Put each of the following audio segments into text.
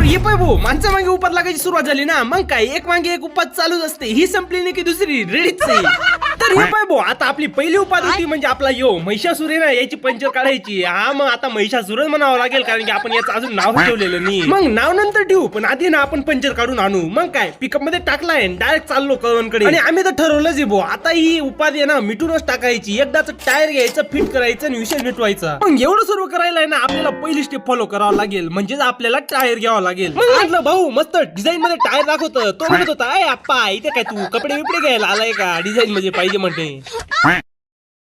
ये पाय भाऊ, माणसा मागे उपात लागायची सुरुवात झाली ना, मग काय एक मागे एक उपात चालूच असते. ही संपली नाही की दुसरी रेडीच आहे. तर हे पाय भाऊ, आता आपली पहिली उपात होती म्हणजे आपला महिषासुर आहे ना, याची पंचर काढायची. हा मग आता महिषासुरच म्हणावं लागेल, कारण की आपण याचं अजून नाव ठेवलेलं नाही. मग नाव नंतर ठेवू, पण आधी ना आपण पंचर काढून आणू. मग काय पिकअप मध्ये टाकलाय, डायरेक्ट चाललो कळवणकडे. आणि आम्ही तर ठरवलंच भाऊ, आता ही उपाधी आहे ना मिटूनच टाकायची. एकदाच टायर घ्यायचं, फिट करायचं आणि विषय मिटवायचा. मग एवढं सर्व करायला आहे ना, आपल्याला पहिली स्टेप फॉलो करावं लागेल, म्हणजेच आपल्याला टायर घ्यावा लागेल. मग म्हटलं भाऊ मस्त डिझाईन मध्ये टायर दाखवतं. तो म्हणत होता, अय आप्पा इथे काय तू कपडे बिपडे घ्यायला आलाय का, डिझाईन मध्ये पाहिजे म्हणते.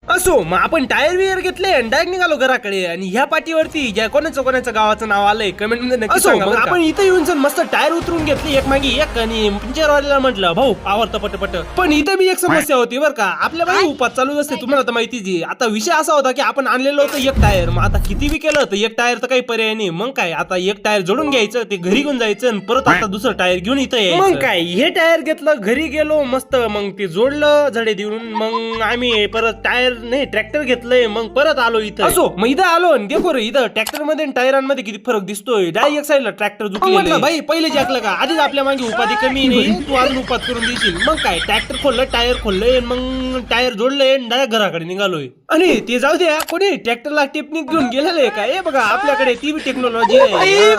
असो मग आपण टायर वियर घेतले आणि डायरेक्ट निघालो घराकडे. आणि ह्या पाठीवरती ज्या कोणाचं गावाचं नाव आलंय कमेंट मध्ये नक्की सांगा. आपण इथे येऊन मस्त टायर उतरून घेतली एक मागे एक, आणि पंचरवाल्याला म्हटलं भाऊ आवडतं पटपट. पण इथे बी एक समस्या होती बरं का, आपल्या बाई उपात चालू असते, तुम्हाला तर माहितीच आहे. आता विषय असा होता की आपण आणलेलं होतं एक टायर, मग आता किती बी केलं तर एक टायर तर काही पर्याय नाही. मग काय आता एक टायर जोडून घ्यायचं, ते घरी घेऊन जायचं आणि परत आता दुसरं टायर घेऊन इथं यायचं. मग काय हे टायर घेतलं, घरी गेलो मस्त, मग ते जोडलं झडे देऊन. मग आम्ही परत टायर नाही ट्रॅक्टर घेतलंय, मग परत आलो इथं. असो मग इथं आलो आणि देखो रे इथं ट्रॅक्टर मध्ये टायरांमध्ये किती फरक दिसतोय. डायरेक्ट एक साईडला ट्रॅक्टर म्हटलं भाई पहिले जॅकलं का, आधीच आपल्या मागे उपाधी कमी नाही, तू अजून उपात करून देशील. मग काय ट्रॅक्टर खोललं, टायर खोललंय, मग टायर जोडलंय, डायरेक्ट घराकडे निघालोय. आणि ते जाऊ द्या, कोणी ट्रॅक्टरला टेक्निक घेऊन गेलेलं आहे का, हे बघा आपल्याकडे ती बी टेक्नॉलॉजी आहे.